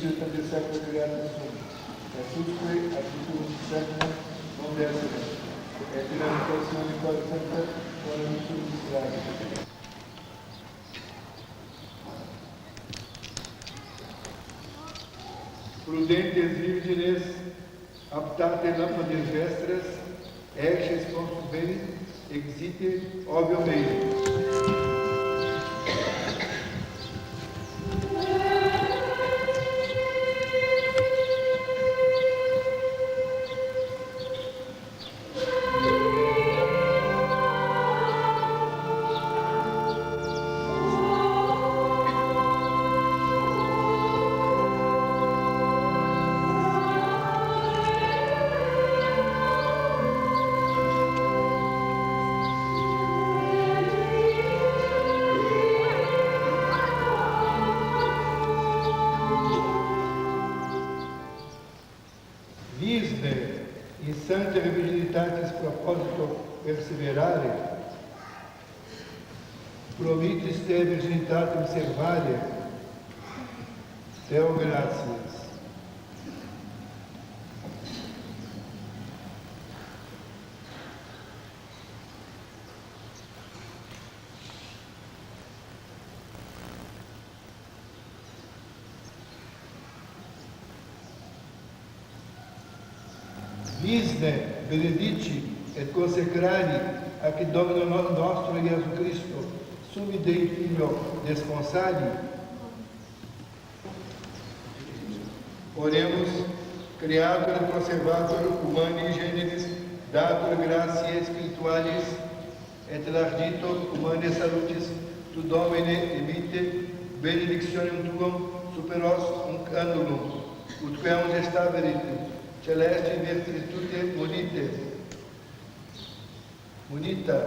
Spiritum de Sacra Creatum Sum, et usque aditum secum non deseret, et in habitazione quadrupta quadrutum distrati. Prudentes virgines, aptate lampades vestras, exes post bene, exite ovio mei. Visne in sancta virginitatis proposito perseverare, promitis te virginitatem servare, Deo gratias. Visne, benedici et consecrari ac Domino nostro Iesu Christo, sumi Dei Filio desponsali. Oremos, Creator et Conservator humani generis, dator gratiae spiritualis et largitor humanae salutis, tu Domine emite benedictionem tuum super os annulum, ut quemus estaverit celesti virtute munita,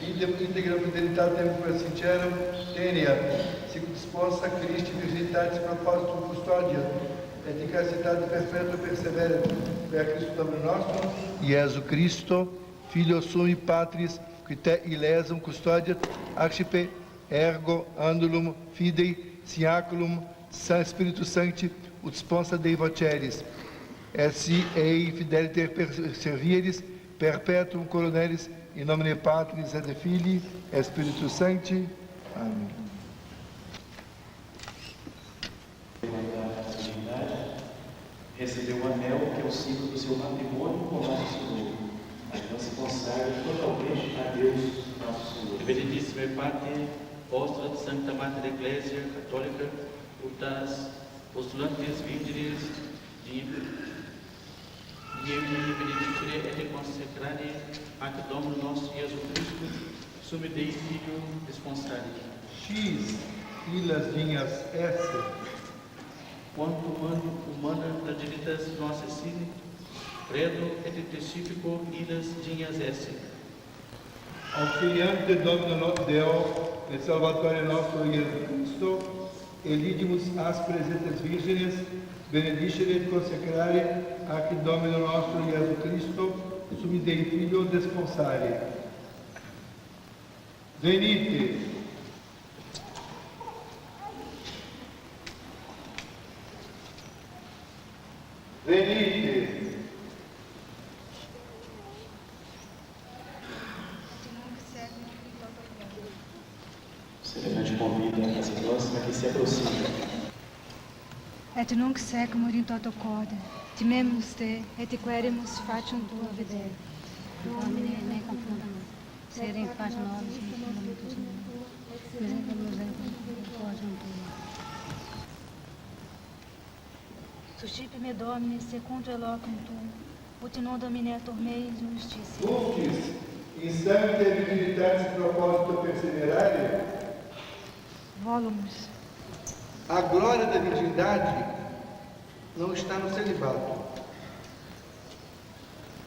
fidem integram fidelitatem per sincerum teniat, sicut sponsa Christi virginitatis propositum custodia, et in castitate perpetua perseveret, per Christo Domino nostrum, Iesu Christo, Filio sui Patris, qui te ilesum custodiat, accipe ergo annulum fidei siaculum San Spiritus Sancti, ut sponsa Dei voceris, et si ei fideliter perseveris perpetuum coronelis in nomine Patris et Filii et Spiritus Sancti. Amém. Recebeu o anel, que é o símbolo do seu matrimônio com nosso Senhor. Então se consagra totalmente a Deus, nosso Senhor. Benedicime Pater, Vostra Sancta Mater Ecclesia Catholica, utas postulantes virgines benedicere et consecrare ac Domino nostro Iesu Christo, sumi Dei Filio desponsari. X, ilhas vinhas S, Quanto humana fragilitas nossa sine, credo et testifico illas dignas esse. auxiliante Domino Deo et Salvatore nostro Iesu Christo, elidimus as presentes virgines, benedicere et consecrare ac Domino nostro Iesu Christo, sumi Dei Filio desponsare. Venite. Venite. O celebrante convida a casa próxima que se aproxime. Et nunc secumur in toto corde, timemus te, et queremus facium tua vedere. Domine, ne confundamus, sere in pace nobis, fundamentus meus, facium tua. Suscipe me Domine, secundum elocum tuum, ut non dominetur mei justitia. Dulcis, in sancta virginitatis proposito perseverare, Volumus. a glória da virgindade não está no celibato,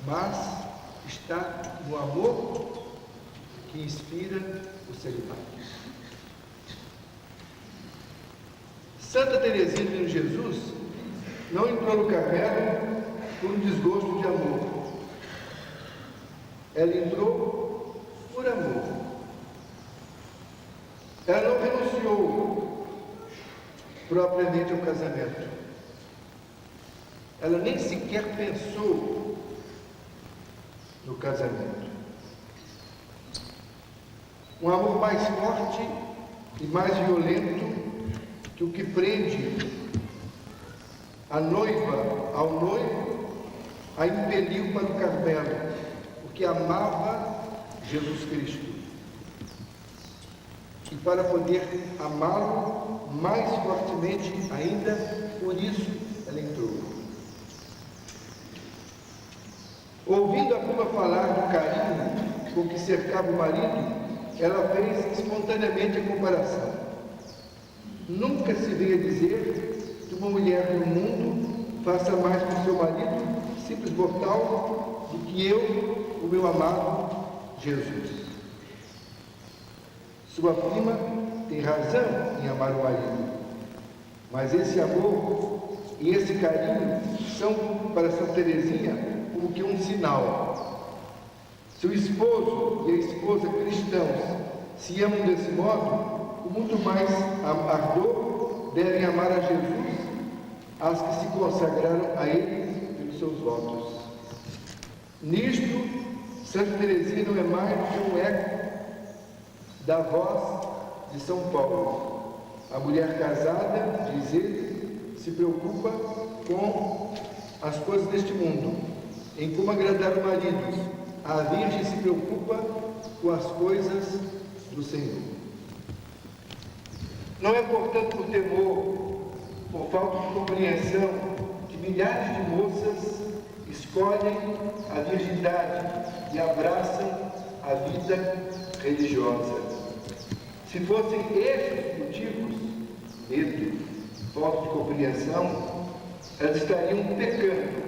mas está no amor que inspira o celibato. Santa Teresinha de Jesus não entrou no Carmelo por um desgosto de amor. Ela entrou por amor. Ela não renunciou propriamente ao casamento. ela nem sequer pensou no casamento. Um amor mais forte e mais violento que o que prende a noiva ao noivo, a impeliu para o Carmelo, porque amava Jesus Cristo. E para poder amá-lo mais fortemente ainda, por isso ela entrou. Ouvindo a Puma falar do carinho com que cercava o marido, ela fez espontaneamente a comparação. Nunca se veio a dizer que uma mulher no mundo faça mais por seu marido, simples mortal, do que eu, o meu amado Jesus. Sua prima tem razão em amar o marido, mas esse amor e esse carinho são para Santa Teresinha como que um sinal. Se o esposo e a esposa cristãos se amam desse modo, com muito mais ardor devem amar a Jesus as que se consagraram a Ele pelos seus votos. Nisto, Santa Teresinha não é mais do que um eco da voz de São Paulo. A mulher casada, diz ele, se preocupa com as coisas deste mundo, em como agradar o marido. A Virgem se preocupa com as coisas do Senhor. Não é, portanto, por temor, por falta de compreensão, que milhares de moças escolhem a virgindade e abraçam a vida religiosa. Se fossem estes motivos, medo, falta de compreensão, elas estariam pecando.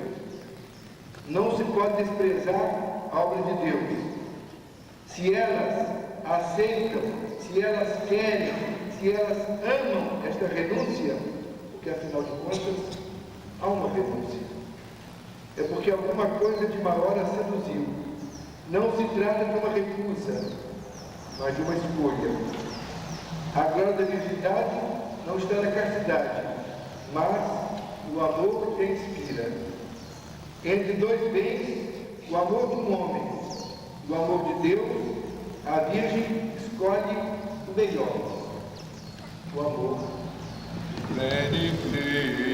Não se pode desprezar a obra de Deus. Se elas aceitam, se elas querem, se elas amam esta renúncia, porque afinal de contas há uma renúncia. É porque alguma coisa de maior a seduziu. Não se trata de uma recusa, mas de uma escolha. A glória da virgindade não está na castidade, mas no amor que a inspira. Entre dois bens, o amor de um homem e o amor de Deus, a Virgem escolhe o melhor, o amor. Benedictor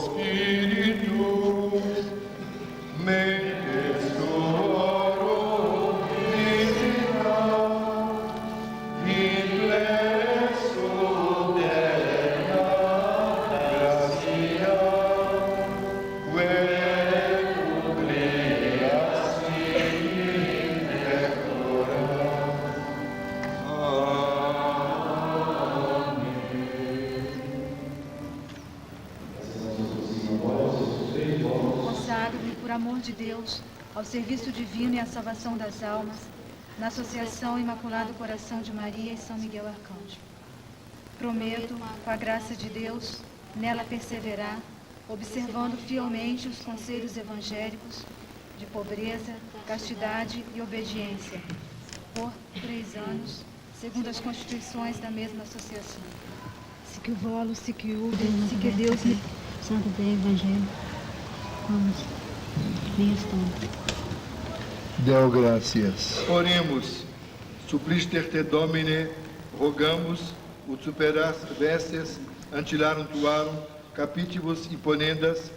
Spiritus, mentes tuorum visita, in plexo della gratia, quae publicas in pectora. Consagro-me, por amor de Deus, ao serviço divino e à salvação das almas, na Associação Imaculado Coração de Maria e São Miguel Arcanjo. Prometo, com a graça de Deus, nela perseverar, observando fielmente os conselhos evangélicos de pobreza, castidade e obediência, por 3 anos, segundo as constituições da mesma associação. Se que o volo, se que o se que Deus me... Santo do Evangelho. Vamos. Cristo. Deo gracias. Oremos. Supplister te Domine, rogamos, ut superas vestes, antilarum tuarum, capitibus imponendas,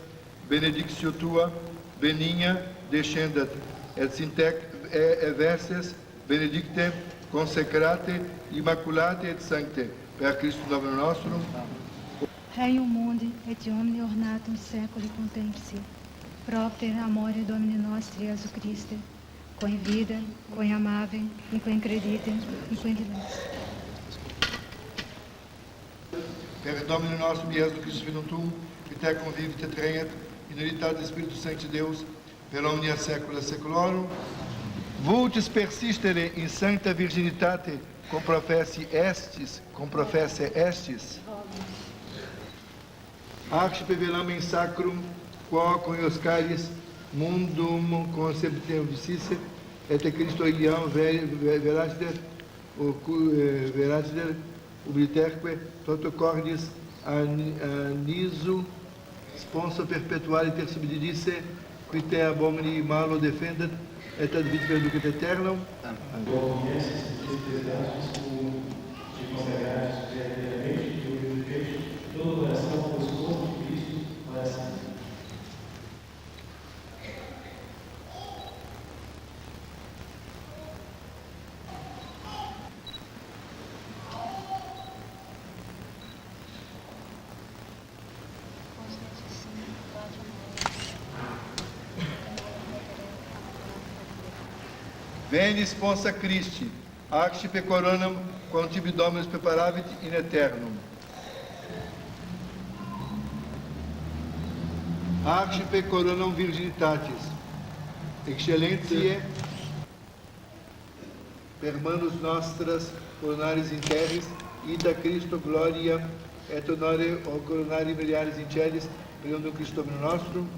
benedictio tua, benigne, descendat, et sintec verses, benedicte, consecrate, immaculate et sancte, per Christum Domine nostrum. Regnum mundi et omni ornatum seculi contempsi, propter amore Domini nostri Iesu Christe, quem vida, quem amavem, in quem creditem, in quem vives. Per Domini nostrum Iesu Christus Filium tuum, qui te convivit et regnat, in unitate Spiritus Sancti Deus, per omnia saecula saeculorum. Vultis persistere in sancta virginitate, cum professe estis. Arci velam in sacrum, quo coniuscaris mundum conceptem vicice, et Christo Iliam veratider ubiliterque, toto cordis anisu sponsor perpetuare ter subdidice, qui te abomini malo defendet, et ad vit perducet aeternam. Amen. Toda oração pois corpo de Cristo para sempre. Veni sponsa Christi, accipe coronam, quam tibi Dominus preparavit in aeternum. Accipe coronam virginitatis, excellentiae per manus nostras coronaris in terris, ida Christo gloria et honore o coronari miliaris in celis, per omnium Christo Domino nostrum.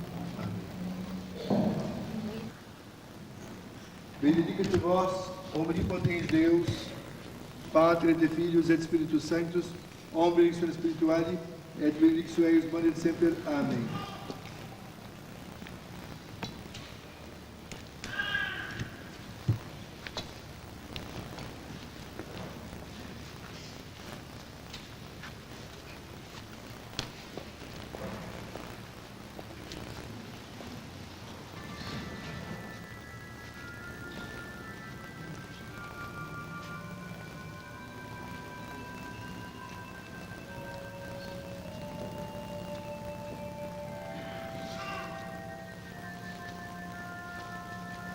Benedicat vos, omnipotens Deus, Patre et Filius et Spiritus Sanctus, omnibus spirituali, et benedictio eius bonet semper. Amém.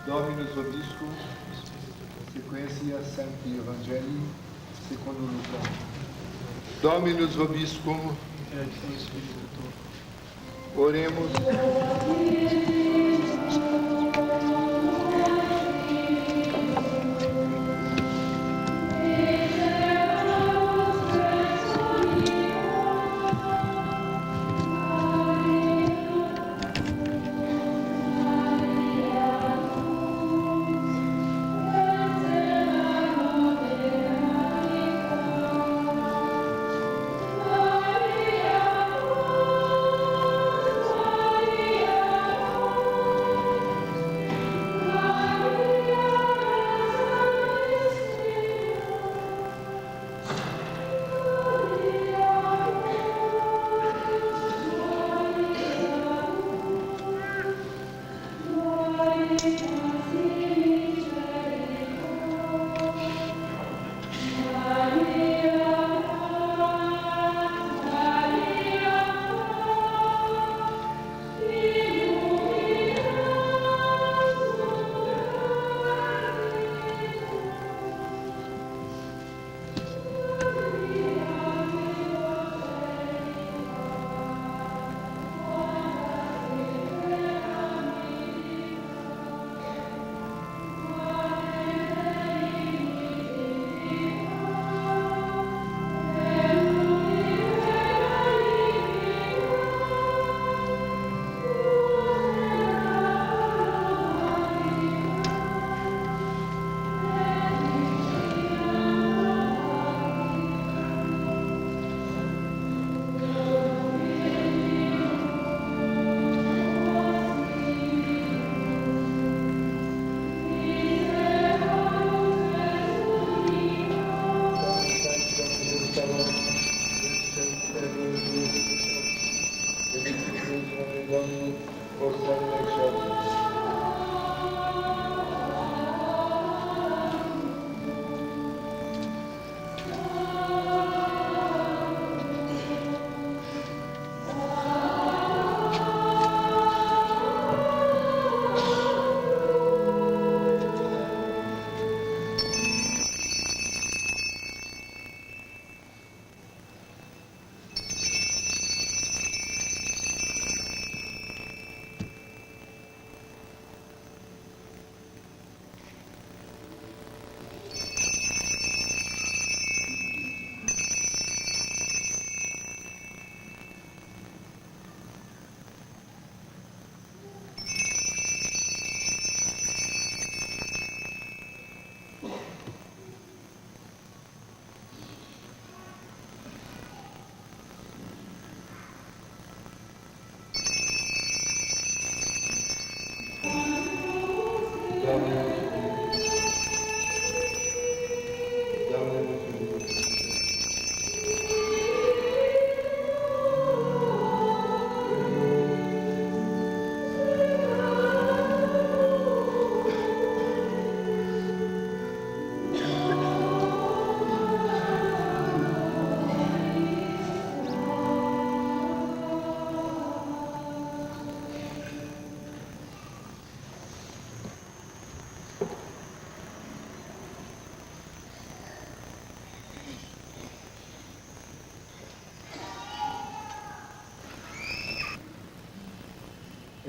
Dominus vobiscum, sequentia Sancti Evangelii, secondo Luca. Dominus vobiscum, oremos.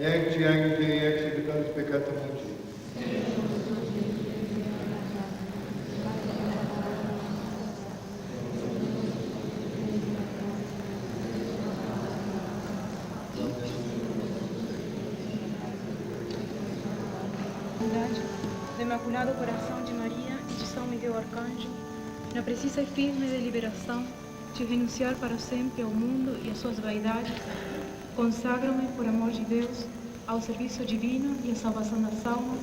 Ecce anche ecce vicaris peccata mundi. Do Imaculado Coração de Maria e de São Miguel Arcanjo, na precisa e firme deliberação de renunciar para sempre ao mundo e às suas vaidades, consagro-me, por amor de Deus, ao serviço divino e à salvação das almas,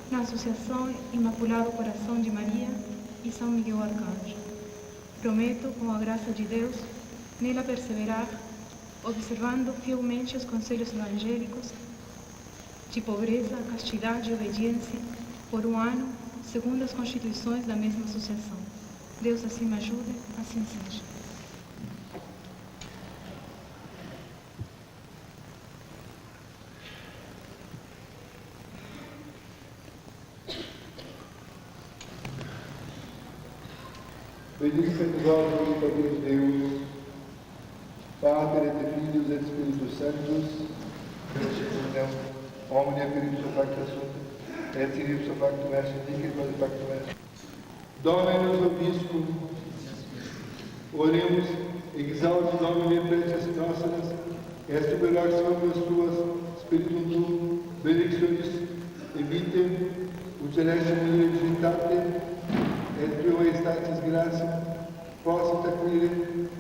na Associação Imaculado Coração de Maria e São Miguel Arcanjo. Prometo, com a graça de Deus, nela perseverar, observando fielmente os conselhos evangélicos de pobreza, castidade e obediência, por um ano, segundo as constituições da mesma associação. Deus assim me ajude, assim seja. Benedictus vos Deus, Pater et Filius et Spiritus Sanctus, omnia per ipso facta sunt, et in ipso factum est, et quod factum est. Dominus Obiscum, oremos, exalte Domine preces nostras, est per actiones tuas, Spiritum tuum, benedictionis, evitem, ut celestium universitate, et tu estatis gratia, possit acquire,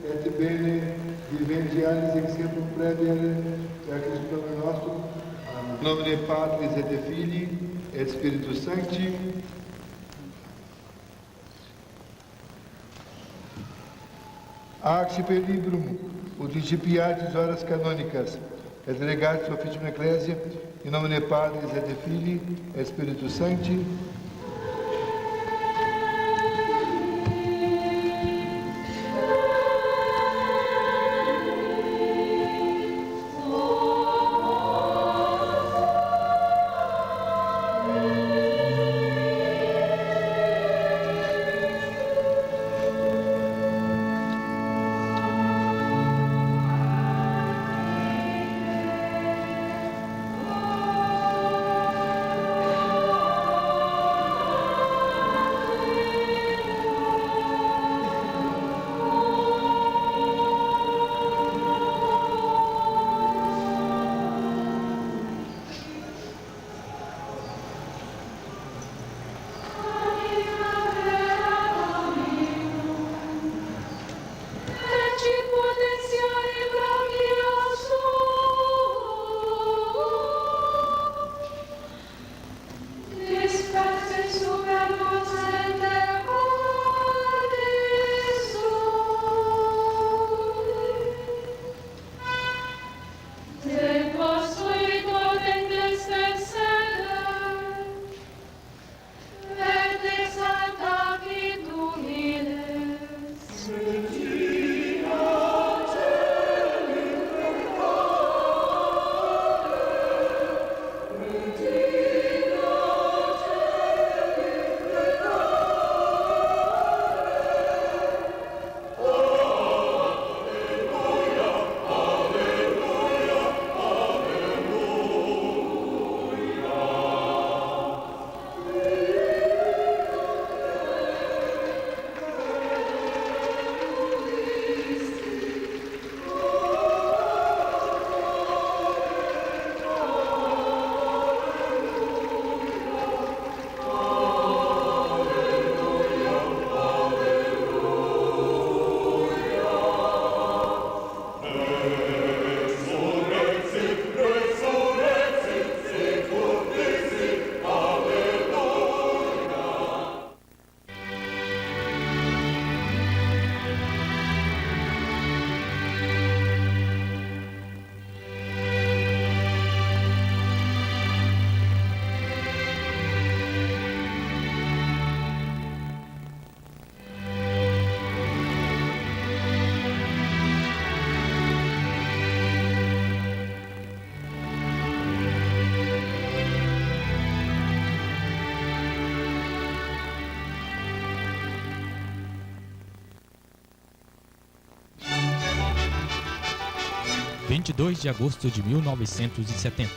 et bene vivendialis exemplum predere, per Christum nostrum. In nomine Patris et Filii et Spiritus Sancti. Axi per librum, ut incipiatis horas canonicas, et legatis officium ecclesia, in nomine Patris et Filii et Spiritus Sancti. 22 de agosto de 1970.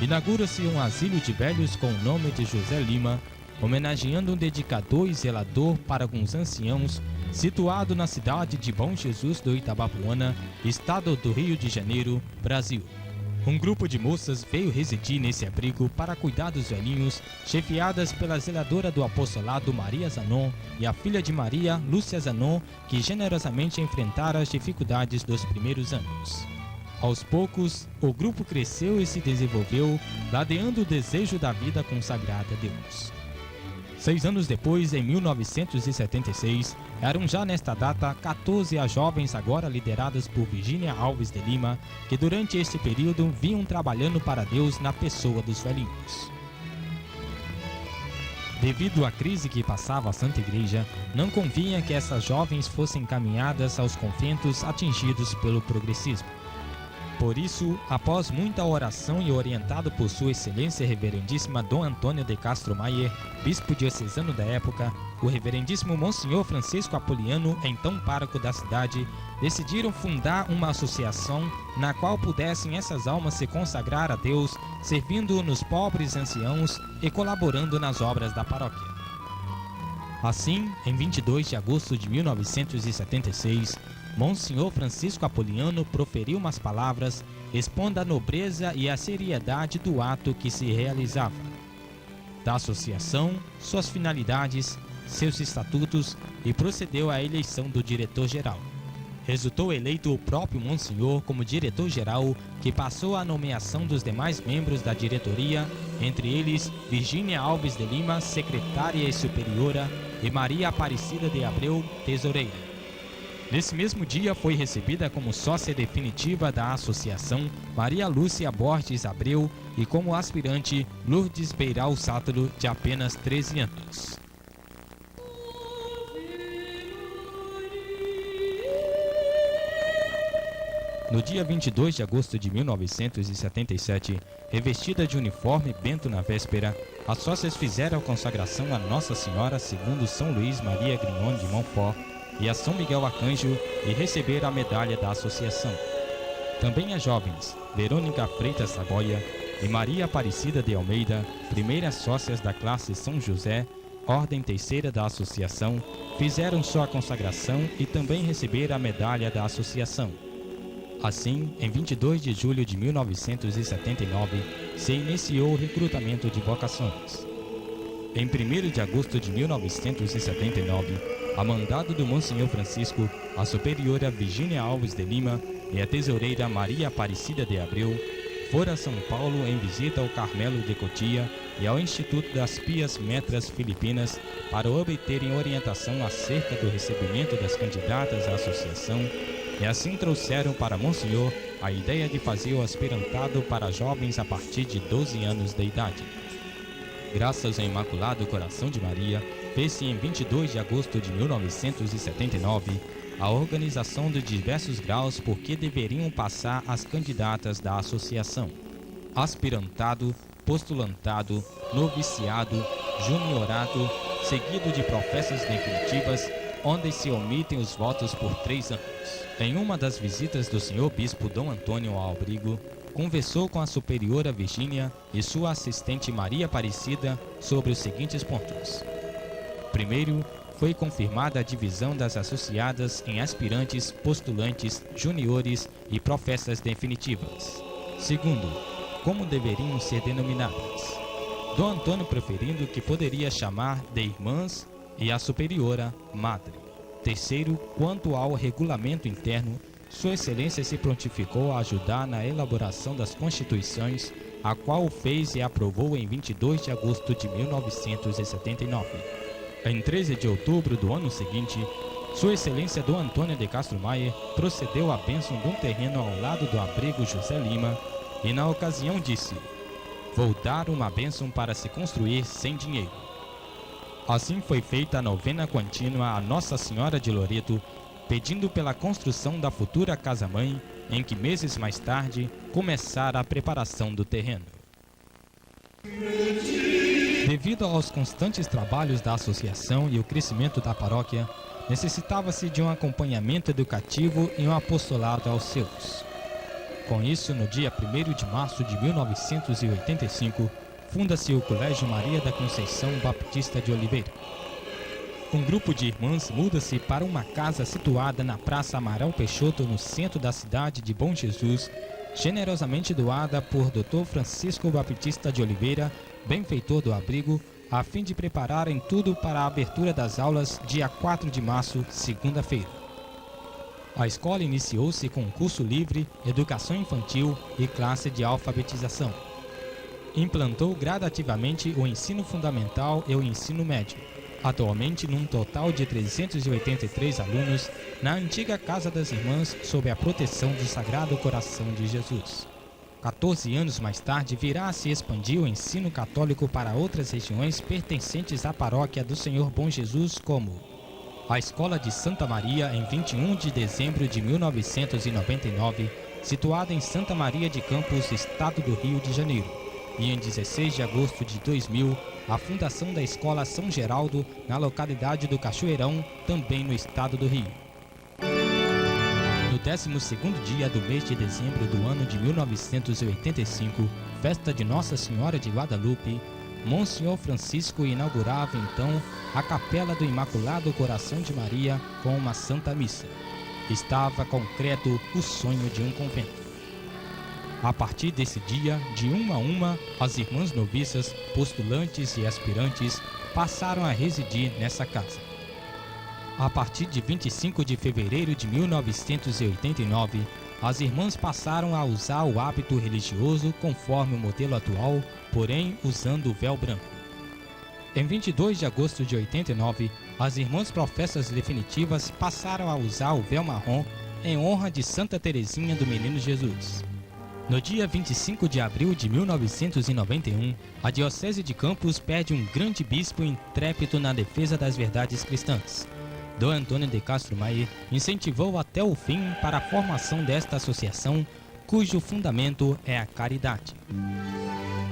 Inaugura-se um asilo de velhos com o nome de José Lima, homenageando um dedicador e zelador para alguns anciãos, situado na cidade de Bom Jesus do Itabapuana, estado do Rio de Janeiro, Brasil. Um grupo de moças veio residir nesse abrigo para cuidar dos velhinhos, chefiadas pela zeladora do apostolado Maria Zanon e a filha de Maria, Lúcia Zanon, que generosamente enfrentaram as dificuldades dos primeiros anos. Aos poucos, o grupo cresceu e se desenvolveu, ladeando o desejo da vida consagrada a Deus. 6 anos depois, em 1976, eram já nesta data 14 as jovens agora lideradas por Virgínia Alves de Lima, que durante este período vinham trabalhando para Deus na pessoa dos velhinhos. Devido à crise que passava a Santa Igreja, não convinha que essas jovens fossem encaminhadas aos conventos atingidos pelo progressismo. Por isso, após muita oração e orientado por Sua Excelência Reverendíssima Dom Antônio de Castro Maier, bispo diocesano da época, o Reverendíssimo Monsenhor Francisco Apoliano, então pároco da cidade, decidiram fundar uma associação na qual pudessem essas almas se consagrar a Deus, servindo nos pobres anciãos e colaborando nas obras da paróquia. Assim, em 22 de agosto de 1976, Monsenhor Francisco Apoliano proferiu umas palavras expondo a nobreza e a seriedade do ato que se realizava. Da associação, suas finalidades, seus estatutos e procedeu à eleição do diretor-geral. Resultou eleito o próprio Monsenhor como diretor-geral, que passou a nomeação dos demais membros da diretoria, entre eles Virgínia Alves de Lima, secretária e superiora, e Maria Aparecida de Abreu, tesoureira. Nesse mesmo dia foi recebida como sócia definitiva da associação Maria Lúcia Borges Abreu e como aspirante Lourdes Beiral Sátolo, de apenas 13 anos. No dia 22 de agosto de 1977, revestida de uniforme bento na véspera, as sócias fizeram a consagração a Nossa Senhora segundo São Luís Maria Grignon de Montfort e a São Miguel Arcanjo e receberam a medalha da associação. Também as jovens Verônica Freitas Saboia e Maria Aparecida de Almeida, primeiras sócias da classe São José, ordem terceira da associação, fizeram sua consagração e também receberam a medalha da associação. Assim, em 22 de julho de 1979, se iniciou o recrutamento de vocações. Em 1º de agosto de 1979, a mandado do Monsenhor Francisco, a superiora Virgínia Alves de Lima e a tesoureira Maria Aparecida de Abreu foram a São Paulo em visita ao Carmelo de Cotia e ao Instituto das Pias Metras Filipinas para obterem orientação acerca do recebimento das candidatas à associação e assim trouxeram para Monsenhor a ideia de fazer o aspirantado para jovens a partir de 12 anos de idade. Graças ao Imaculado Coração de Maria, fez-se em 22 de agosto de 1979 a organização de diversos graus por que deveriam passar as candidatas da associação: aspirantado, postulantado, noviciado, juniorado, seguido de professas definitivas, onde se omitem os votos por 3 anos. Em uma das visitas do senhor bispo Dom Antônio ao abrigo, conversou com a superiora Virgínia e sua assistente Maria Aparecida sobre os seguintes pontos. Primeiro, foi confirmada a divisão das associadas em aspirantes, postulantes, juniores e professas definitivas. Segundo, como deveriam ser denominadas. Dom Antônio preferindo que poderia chamar de irmãs e a superiora, madre. Terceiro, quanto ao regulamento interno, Sua Excelência se prontificou a ajudar na elaboração das constituições, a qual fez e aprovou em 22 de agosto de 1979. Em 13 de outubro do ano seguinte, Sua Excelência Dom Antônio de Castro Maier procedeu à bênção de um terreno ao lado do abrigo José Lima e na ocasião disse: "Vou dar uma bênção para se construir sem dinheiro." Assim foi feita a novena contínua a Nossa Senhora de Loreto, pedindo pela construção da futura casa-mãe, em que meses mais tarde começara a preparação do terreno. Devido aos constantes trabalhos da associação e o crescimento da paróquia, necessitava-se de um acompanhamento educativo e um apostolado aos seus. Com isso, no dia 1º de março de 1985, funda-se o Colégio Maria da Conceição Baptista de Oliveira. Um grupo de irmãs muda-se para uma casa situada na Praça Amaral Peixoto, no centro da cidade de Bom Jesus, generosamente doada por Dr. Francisco Baptista de Oliveira, benfeitor do abrigo, a fim de prepararem tudo para a abertura das aulas dia 4 de março, segunda-feira. A escola iniciou-se com curso livre, educação infantil e classe de alfabetização. Implantou gradativamente o ensino fundamental e o ensino médio, atualmente num total de 383 alunos na antiga Casa das Irmãs sob a proteção do Sagrado Coração de Jesus. 14 anos mais tarde virá a se expandir o ensino católico para outras regiões pertencentes à paróquia do Senhor Bom Jesus, como a Escola de Santa Maria, em 21 de dezembro de 1999, situada em Santa Maria de Campos, estado do Rio de Janeiro, e em 16 de agosto de 2000, a fundação da Escola São Geraldo, na localidade do Cachoeirão, também no estado do Rio. No 12º dia do mês de dezembro do ano de 1985, festa de Nossa Senhora de Guadalupe, Monsenhor Francisco inaugurava então a Capela do Imaculado Coração de Maria com uma Santa Missa. Estava concreto o sonho de um convento. A partir desse dia, de uma a uma, as irmãs noviças, postulantes e aspirantes passaram a residir nessa casa. A partir de 25 de fevereiro de 1989, as irmãs passaram a usar o hábito religioso conforme o modelo atual, porém usando o véu branco. Em 22 de agosto de 89, as irmãs professas definitivas passaram a usar o véu marrom em honra de Santa Teresinha do Menino Jesus. No dia 25 de abril de 1991, a Diocese de Campos perde um grande bispo intrépido na defesa das verdades cristãs. Dom Antônio de Castro Maier incentivou até o fim para a formação desta associação, cujo fundamento é a caridade.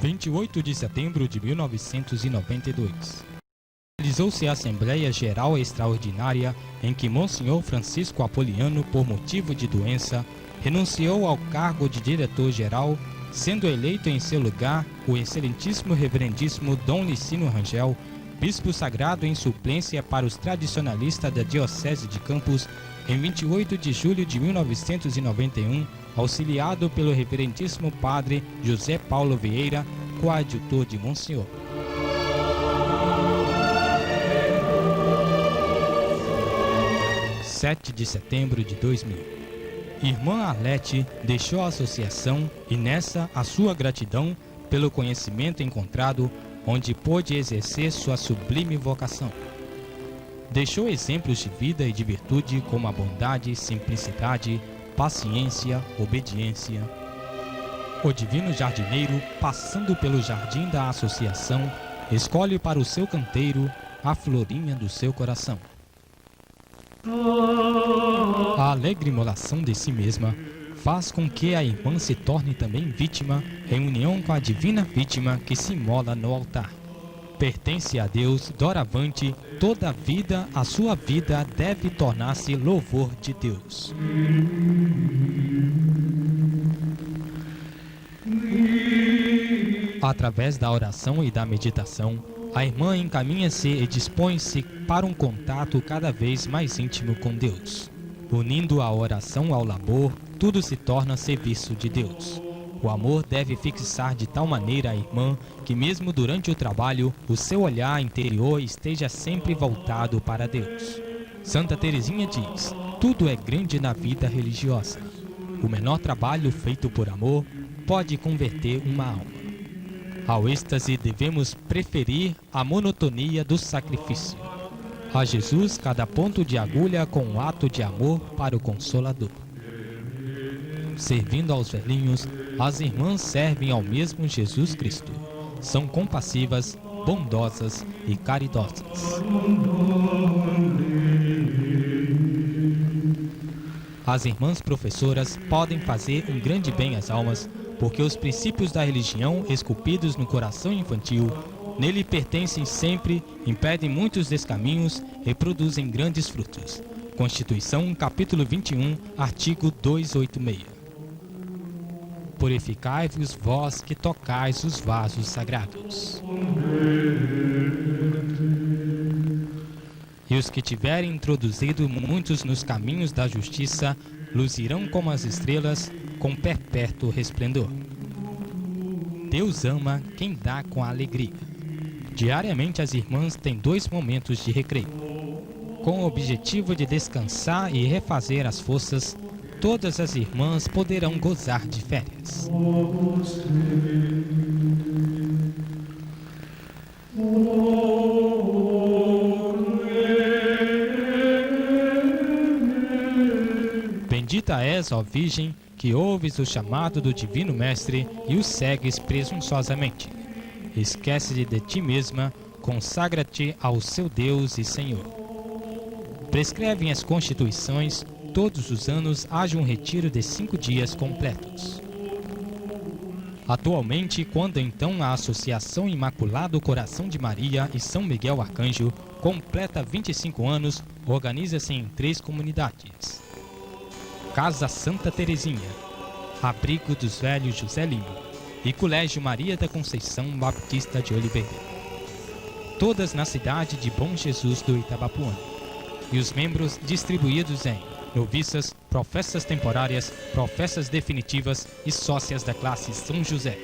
28 de setembro de 1992. Realizou-se a Assembleia Geral Extraordinária em que Monsenhor Francisco Apoliano, por motivo de doença, renunciou ao cargo de diretor-geral, sendo eleito em seu lugar o excelentíssimo reverendíssimo Dom Licínio Rangel, bispo sagrado em suplência para os tradicionalistas da Diocese de Campos, em 28 de julho de 1991, auxiliado pelo reverendíssimo padre José Paulo Vieira, coadjutor de Monsenhor. (7 de setembro de 2000). Irmã Arlete deixou a associação e nessa a sua gratidão pelo conhecimento encontrado, onde pôde exercer sua sublime vocação. Deixou exemplos de vida e de virtude como a bondade, simplicidade, paciência, obediência. O divino jardineiro, passando pelo jardim da associação, escolhe para o seu canteiro a florinha do seu coração. A alegre imolação de si mesma faz com que a irmã se torne também vítima em união com a divina vítima que se imola no altar. Pertence a Deus, doravante, toda a vida, a sua vida deve tornar-se louvor de Deus. Através da oração e da meditação, a irmã encaminha-se e dispõe-se para um contato cada vez mais íntimo com Deus. Unindo a oração ao labor, tudo se torna serviço de Deus. O amor deve fixar de tal maneira a irmã que mesmo durante o trabalho, o seu olhar interior esteja sempre voltado para Deus. Santa Teresinha diz: tudo é grande na vida religiosa. O menor trabalho feito por amor pode converter uma alma. Ao êxtase devemos preferir a monotonia do sacrifício. A Jesus cada ponto de agulha com um ato de amor para o Consolador. Servindo aos velhinhos, as irmãs servem ao mesmo Jesus Cristo. São compassivas, bondosas e caridosas. As irmãs professoras podem fazer um grande bem às almas, porque os princípios da religião esculpidos no coração infantil nele pertencem sempre, impedem muitos descaminhos e produzem grandes frutos. Constituição, capítulo 21, artigo 286. purificai-vos vós que tocais os vasos sagrados. E os que tiverem introduzido muitos nos caminhos da justiça, luzirão como as estrelas, com perpétuo resplendor. Deus ama quem dá com alegria. Diariamente as irmãs têm 2 momentos de recreio. Com o objetivo de descansar e refazer as forças, todas as irmãs poderão gozar de férias. Bendita és, ó Virgem, que ouves o chamado do Divino Mestre e o segues presunçosamente. Esquece-te de ti mesma, consagra-te ao seu Deus e Senhor. Prescrevem as constituições, todos os anos haja um retiro de 5 dias completos. Atualmente, quando então a Associação Imaculado Coração de Maria e São Miguel Arcanjo completa 25 anos, organiza-se em 3 comunidades. Casa Santa Terezinha, Abrigo dos Velhos José Lima e Colégio Maria da Conceição Baptista de Oliveira. Todas na cidade de Bom Jesus do Itabapuã. E os membros distribuídos em noviças, professas temporárias, professas definitivas e sócias da classe São José.